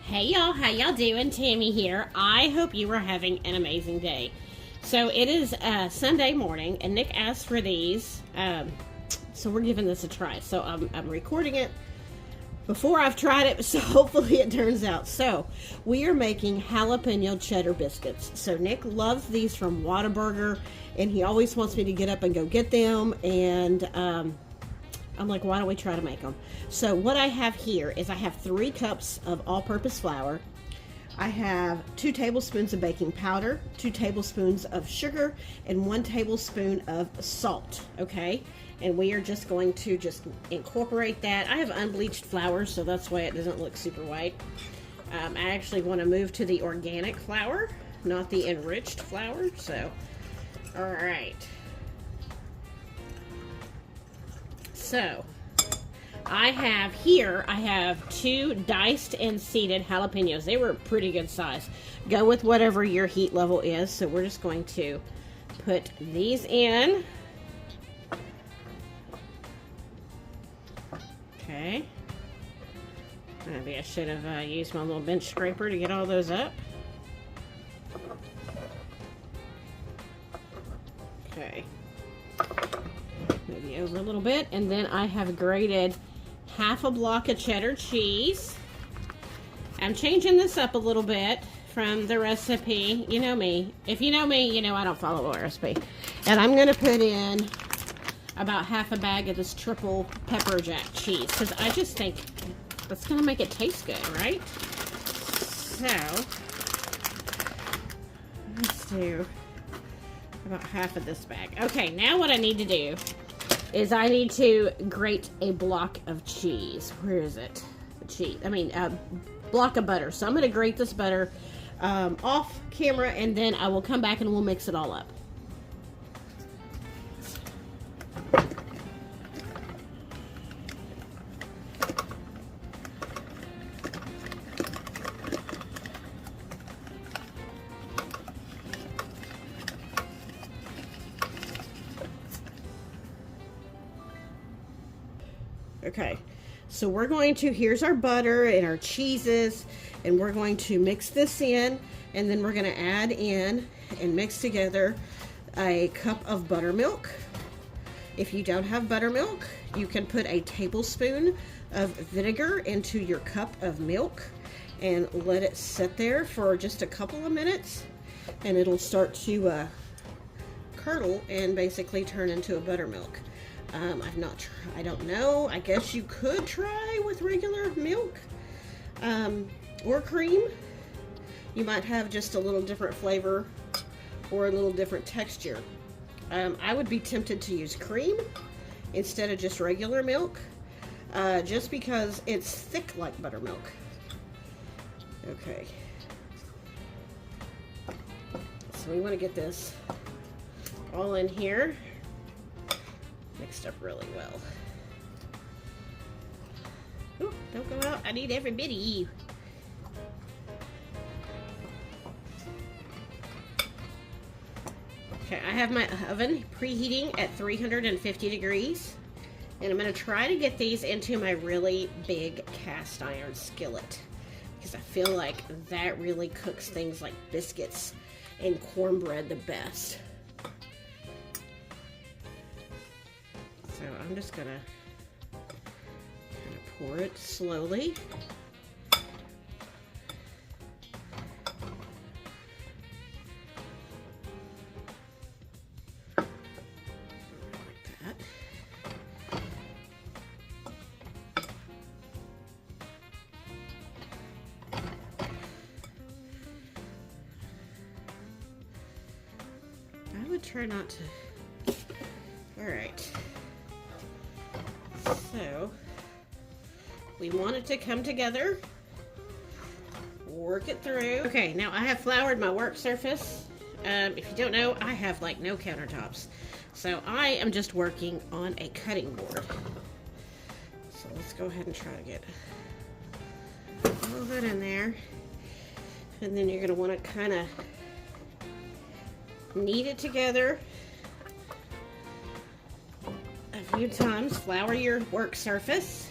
Hey y'all, how y'all doing? Tammy here. I hope you are having an amazing day. So it is Sunday morning, and Nick asked for these, so we're giving this a try. So I'm recording it before I've tried it, so hopefully it turns out. So we are making jalapeno cheddar biscuits. So Nick loves these from Whataburger, and he always wants me to get up and go get them, and I'm like, why don't we try to make them? So what I have here is I have 3 cups of all-purpose flour. I have 2 tablespoons of baking powder, 2 tablespoons of sugar, and 1 tablespoon of salt, okay? And we are just going to incorporate that. I have unbleached flour, so that's why it doesn't look super white. I actually want to move to the organic flour, not the enriched flour, so, all right. So, I have 2 diced and seeded jalapenos. They were a pretty good size. Go with whatever your heat level is. So we're just going to put these in. Okay. Maybe I should have used my little bench scraper to get all those up. Okay. Maybe over a little bit, and then I have grated half a block of cheddar cheese. I'm changing this up a little bit from the recipe. You know me. If you know me, you know I don't follow a recipe. And I'm going to put in about half a bag of this triple pepper jack cheese, because I just think that's going to make it taste good, right? So, let's do about half of this bag. Okay, now what I need to do is I need to grate a block of cheese. Where is it? The cheese. Block of butter. So I'm going to grate this butter off camera, and then I will come back and we'll mix it all up. Okay, so we're going to, here's our butter and our cheeses, and we're going to mix this in, and then we're going to add in and mix together a cup of buttermilk. If you don't have buttermilk, you can put a tablespoon of vinegar into your cup of milk and let it sit there for just a couple of minutes, and it'll start to curdle and basically turn into a buttermilk. I don't know. I guess you could try with regular milk or cream. You might have just a little different flavor or a little different texture. I would be tempted to use cream instead of just regular milk, just because it's thick like buttermilk. Okay. So we want to get this all in here. Mixed up really well. Ooh, don't go out. I need every bit of you. Okay, I have my oven preheating at 350 degrees. And I'm going to try to get these into my really big cast iron skillet, because I feel like that really cooks things like biscuits and cornbread the best. So I'm just going to kind of pour it slowly. Like that. I would try not to. All right. So, we want it to come together, work it through. Okay, now I have floured my work surface. If you don't know, I have like no countertops. So I am just working on a cutting board. So let's go ahead and try to get all that in there. And then you're gonna wanna kinda knead it together a few times. Flour your work surface.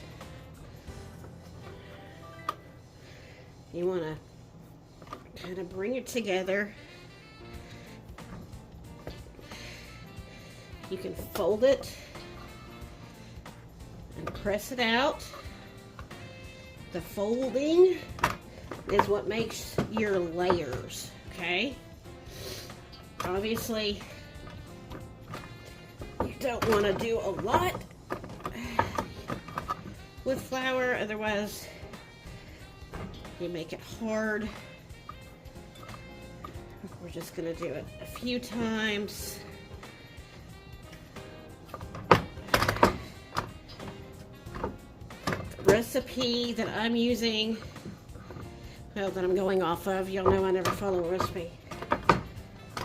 You want to kind of bring it together. You can fold it and press it out. The folding is what makes your layers, okay? Obviously, you don't want to do a lot with flour, otherwise you make it hard. We're just going to do it a few times. The recipe that I'm using, well, that I'm going off of, y'all know I never follow a recipe.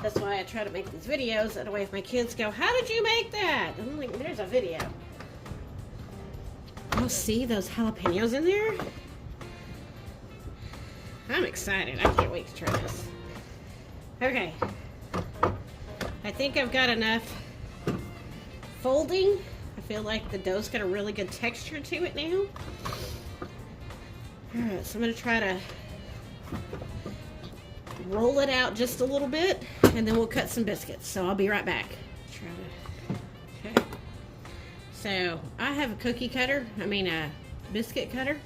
That's why I try to make these videos, that way if my kids go, how did you make that? I'm like, there's a video. Oh, see those jalapenos in there? I'm excited. I can't wait to try this. Okay. I think I've got enough folding. I feel like the dough's got a really good texture to it now. Alright, so I'm going to try to roll it out just a little bit, and then we'll cut some biscuits. So I'll be right back. Okay. So I have a cookie cutter. A biscuit cutter.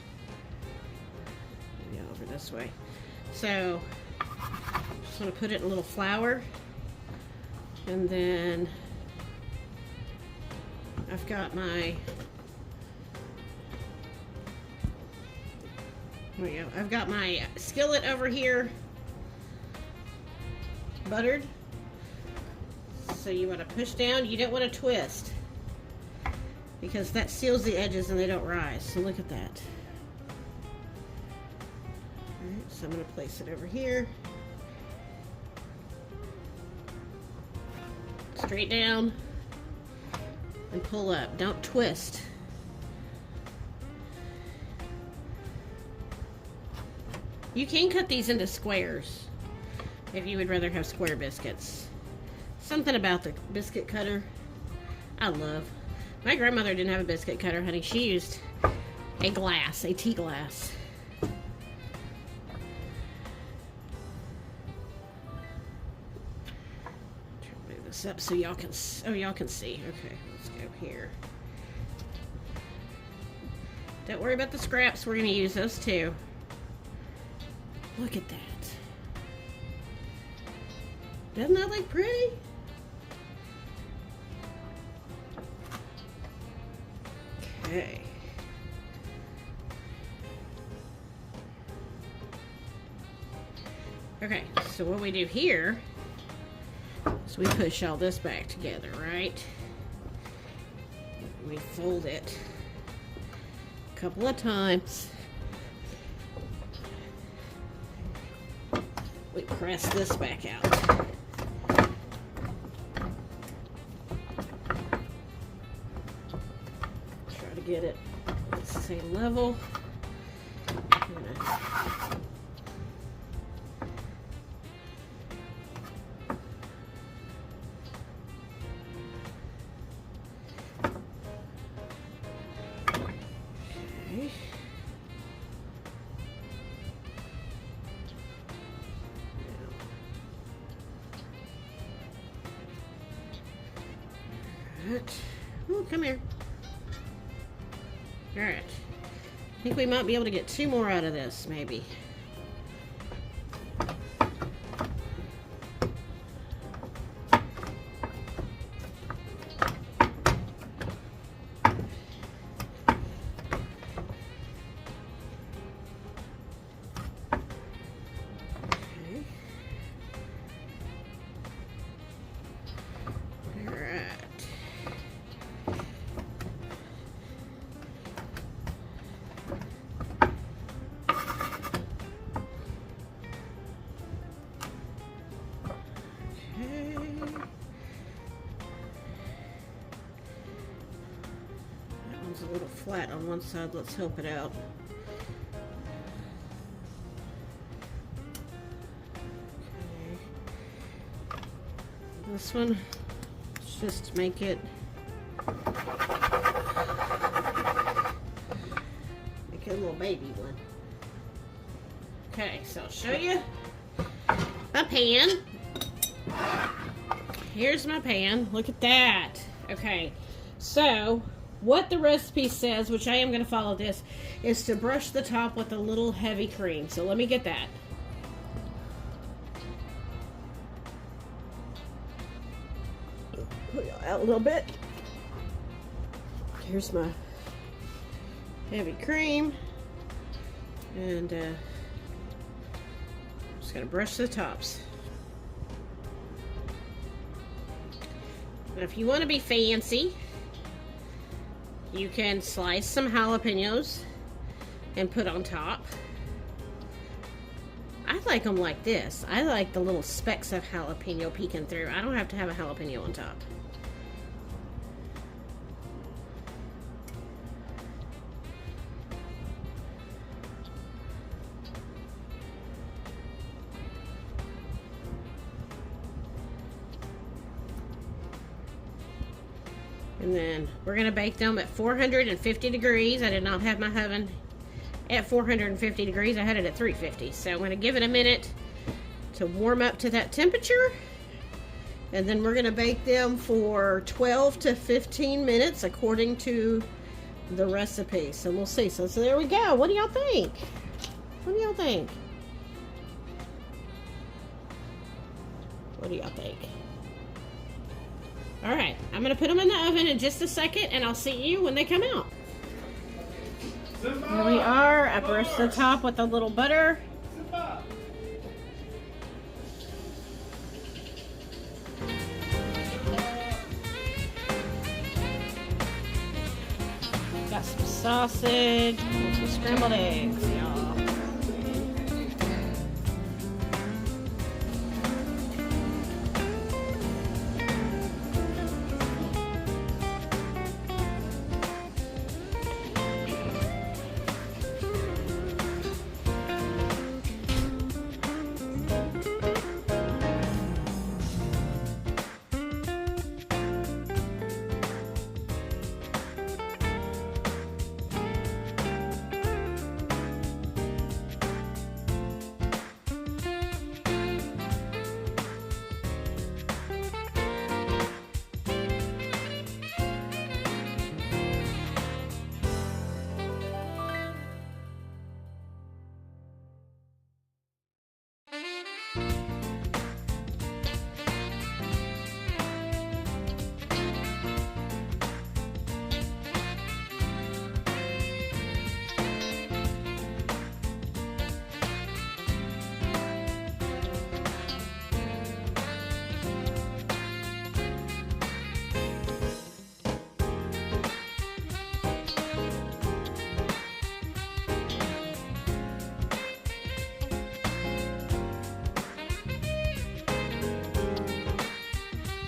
Maybe over this way. So just want to put it in a little flour, and then I've got my, there we go. I've got my skillet over here buttered. So you want to push down. You don't want to twist, because that seals the edges and they don't rise. So look at that. Alright, so I'm going to place it over here. Straight down and pull up. Don't twist. You can cut these into squares if you would rather have square biscuits. Something about the biscuit cutter I love. My grandmother didn't have a biscuit cutter, honey. She used a glass, a tea glass. Try to move this up so y'all can, y'all can see. Okay, let's go here. Don't worry about the scraps. We're going to use those too. Look at that. Doesn't that look pretty? Okay. Okay, so what we do here is we push all this back together, right? We fold it a couple of times. We press this back out. Get it at the same level. Okay. Alright. Oh, come here. Alright. I think we might be able to get 2 more out of this, maybe. A little flat on one side. Let's help it out. Okay. This one, let's just make it a little baby one. Okay, so I'll show you my pan. Here's my pan. Look at that. Okay, so what the recipe says, which I am going to follow this, is to brush the top with a little heavy cream. So let me get that. Put it out a little bit. Here's my heavy cream. And just going to brush the tops. Now, if you want to be fancy, you can slice some jalapenos and put on top. I like them like this. I like the little specks of jalapeno peeking through. I don't have to have a jalapeno on top. And then we're going to bake them at 450 degrees. I did not have my oven at 450 degrees. I had it at 350. So I'm going to give it a minute to warm up to that temperature. And then we're going to bake them for 12 to 15 minutes according to the recipe. So we'll see. So there we go. What do y'all think? What do y'all think? What do y'all think? All right, I'm gonna put them in the oven in just a second, and I'll see you when they come out. Here we are. I brushed the top with a little butter. Got some sausage, some scrambled eggs.